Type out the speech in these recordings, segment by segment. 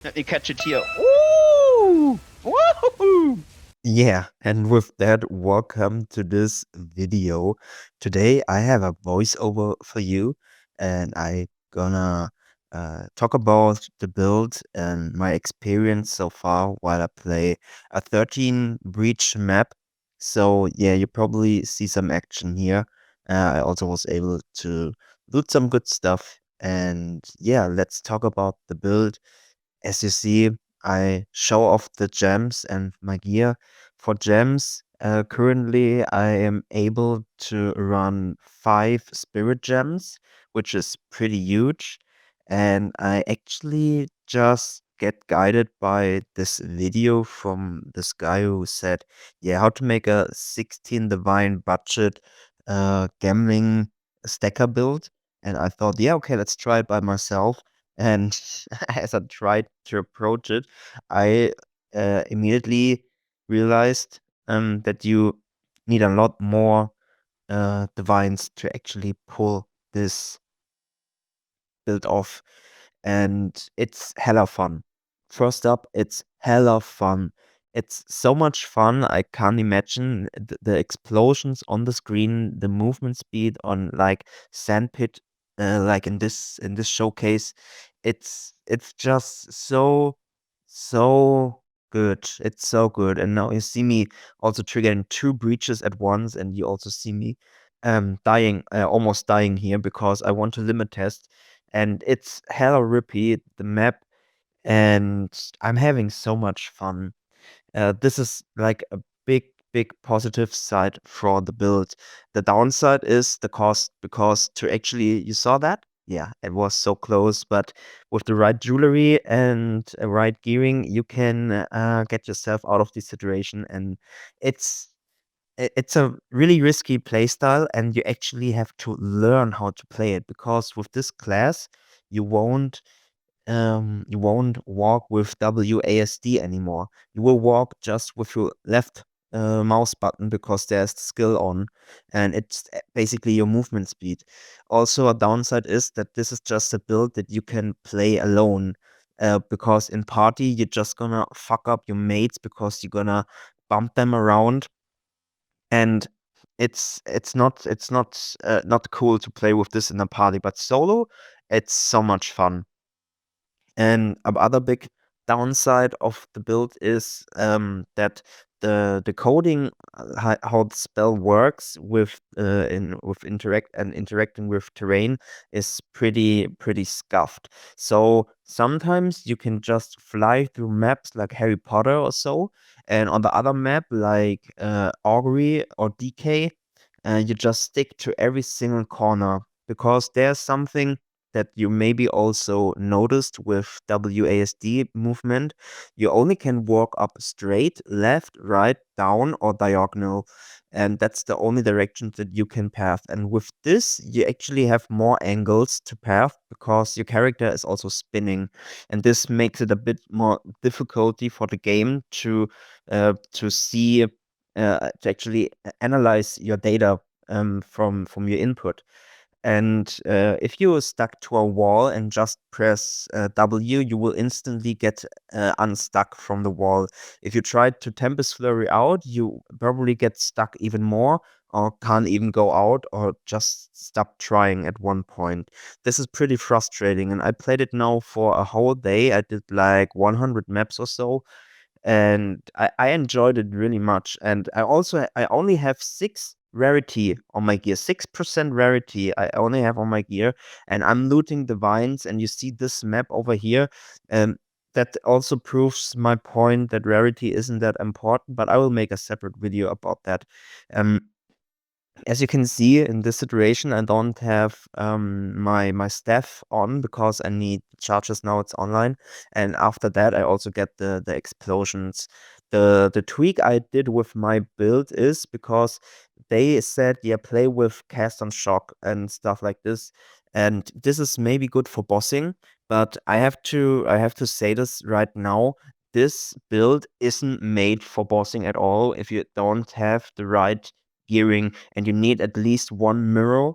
Let me catch it here. Ooh! Woohoo! Yeah, and with that, welcome to this video. Today I have a voiceover for you, and I gonna talk about the build and my experience so far while I play a 13 breach map. So yeah, you probably see some action here. I also was able to loot some good stuff, and yeah, let's talk about the build. As you see, I show off the gems and my gear. For gems, currently I am able to run 5 spirit gems, which is pretty huge. And I actually just get guided by this video from this guy who said, yeah, how to make a 16 divine budget gambling stacker build. And I thought, yeah, okay, let's try it by myself. And as I tried to approach it, I immediately realized that you need a lot more divines to actually pull this build off, and it's hella fun. First up, it's hella fun. It's so much fun. I can't imagine the explosions on the screen, the movement speed on like sandpit, like in this showcase. It's just so good. It's so good. And now you see me also triggering 2 breaches at once, and you also see me dying, almost dying here because I want to limit test, and it's hella rippy, the map, and I'm having so much fun. This is like a big positive side for the build. The downside is the cost, because to actually, you saw that? Yeah, it was so close, but with the right jewelry and right gearing, you can get yourself out of this situation, and it's it's a really risky playstyle, and you actually have to learn how to play it, because with this class, you won't walk with WASD anymore. You will walk just with your left mouse button, because there's the skill on, and it's basically your movement speed. Also, a downside is that this is just a build that you can play alone, because in party you're just gonna fuck up your mates, because you're gonna bump them around, and it's not cool to play with this in a party. But solo, it's so much fun. And other big downside of the build is that the coding, how the spell works with interacting with terrain, is pretty scuffed. So sometimes you can just fly through maps like Harry Potter or so, and on the other map like Augury or DK, you just stick to every single corner, because there's something that you maybe also noticed with WASD movement. You only can walk up straight, left, right, down, or diagonal. And that's the only direction that you can path. And with this, you actually have more angles to path, because your character is also spinning. And this makes it a bit more difficulty for the game to see, to actually analyze your data from your input. And if you are stuck to a wall and just press W, you will instantly get unstuck from the wall. If you try to Tempest Flurry out, you probably get stuck even more, or can't even go out, or just stop trying at one point. This is pretty frustrating, and I played it now for a whole day. I did like 100 maps or so, and I enjoyed it really much. And I only have 6 rarity on my gear, 6% rarity I only have on my gear, and I'm looting the vines. And you see this map over here, um, that also proves my point that rarity isn't that important. But I will make a separate video about that. Um, as you can see in this situation, I don't have my staff on, because I need charges now. It's online, and after that, I also get the explosions. The tweak I did with my build is because they said, yeah, play with cast on shock and stuff like this, and this is maybe good for bossing. But I have to say this right now. This build isn't made for bossing at all if you don't have the right gearing, and you need at least 1 mirror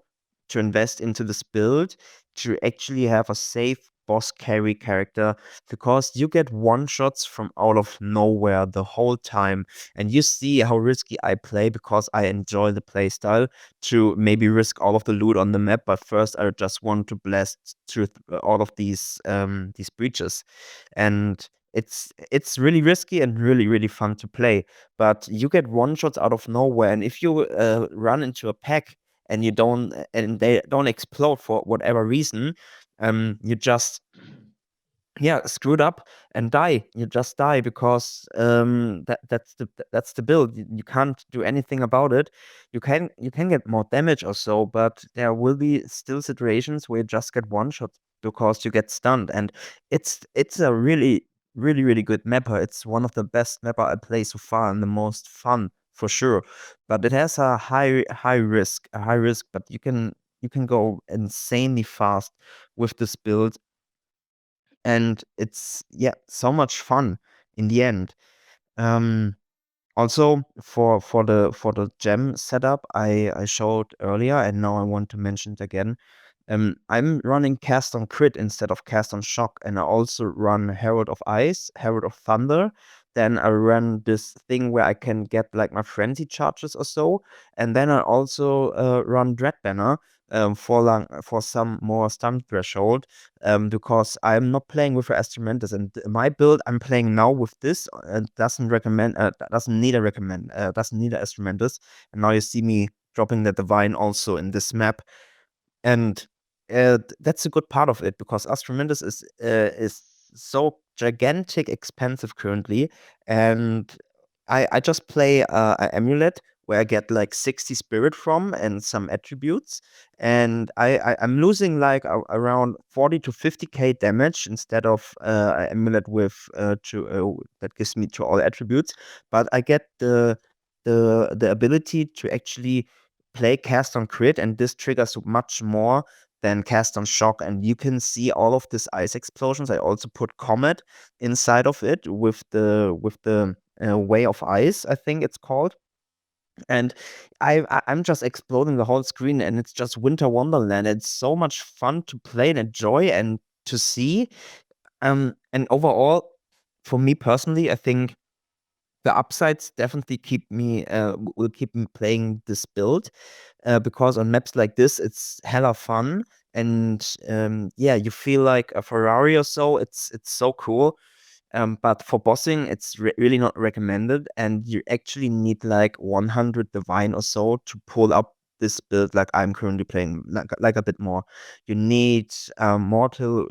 to invest into this build to actually have a safe boss carry character because you get one shots from out of nowhere the whole time. And you see how risky I play because I enjoy the playstyle to maybe risk all of the loot on the map, but first I just want to blast through all of these breaches. And it's really risky and really fun to play. But you get one shots out of nowhere, and if you run into a pack and you don't and they don't explode for whatever reason, you just screwed up and die. You just die because that's the build. You can't do anything about it. You can get more damage or so, but there will be still situations where you just get one shot because you get stunned. And it's a really good mapper. It's one of the best mapper I play so far and the most fun for sure. But it has a high risk, but you can go insanely fast with this build, and it's so much fun in the end. um Also, for the gem setup I showed earlier, and now I want to mention it again. I'm running cast on crit instead of cast on shock, and I also run Herald of Ice, Herald of Thunder. Then I run this thing where I can get like my frenzy charges or so, and then I also run Dread Banner for some more stun threshold, because I'm not playing with Astramentis, and my build I'm playing now with this doesn't need a Astramentis, and now you see me dropping the Divine also in this map. And that's a good part of it because Astramentis is so gigantic expensive currently, and I just play a amulet where I get like 60 spirit from and some attributes, and I'm losing like around 40 to 50k damage instead of an amulet with that gives me to all attributes, but I get the ability to actually play cast on crit, and this triggers much more than cast on shock. And you can see all of these ice explosions. I also put Comet inside of it with the way of ice, I think it's called. And I'm just exploding the whole screen, and it's just winter wonderland. It's so much fun to play and enjoy and to see. And overall, for me personally, I think the upsides definitely will keep me playing this build, because on maps like this, it's hella fun, and you feel like a Ferrari or so. It's so cool. But for bossing, it's really not recommended, and you actually need like 100 divine or so to pull up this build like I'm currently playing, like a bit more. You need Mortal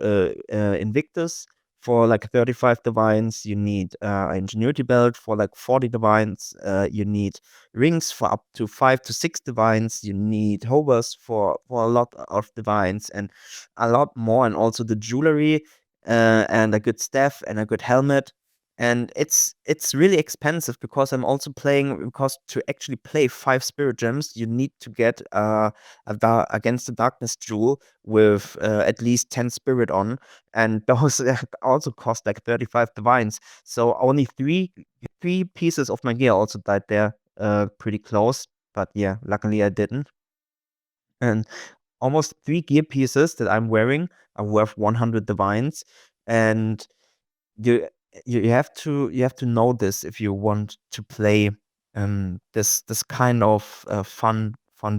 Invictus for like 35 divines. You need Ingenuity Belt for like 40 divines. You need rings for up to 5 to 6 divines. You need hovers for a lot of divines and a lot more, and also the jewelry and a good staff and a good helmet. And it's really expensive because I'm also playing, because to actually play 5 spirit gems, you need to get against the darkness jewel with at least 10 spirit on, and those also cost like 35 divines. So only three pieces of my gear also died there, pretty close. But yeah, luckily I didn't. And almost 3 gear pieces that I'm wearing are worth 100 divines, and you you have to know this if you want to play this kind of fun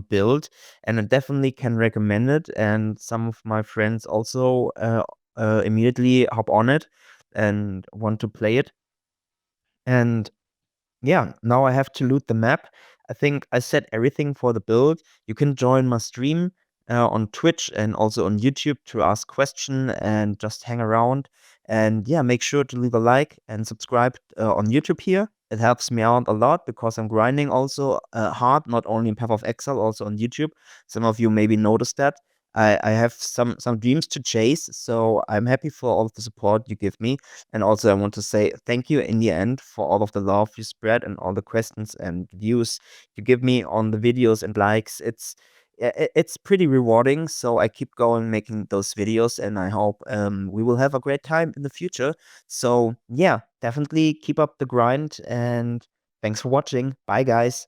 build. And I definitely can recommend it, and some of my friends also immediately hop on it and want to play it. And yeah, now I have to loot the map. I think I said everything for the build. You can join my stream on Twitch and also on YouTube to ask question and just hang around. And yeah, make sure to leave a like and subscribe on YouTube here. It helps me out a lot because I'm grinding also hard, not only in Path of Exile, also on YouTube. Some of you maybe noticed that. I have some dreams to chase, so I'm happy for all of the support you give me. And also, I want to say thank you in the end for all of the love you spread and all the questions and views you give me on the videos and likes. It's pretty rewarding. So I keep going making those videos, and I hope we will have a great time in the future. So yeah, definitely keep up the grind, and thanks for watching. Bye, guys.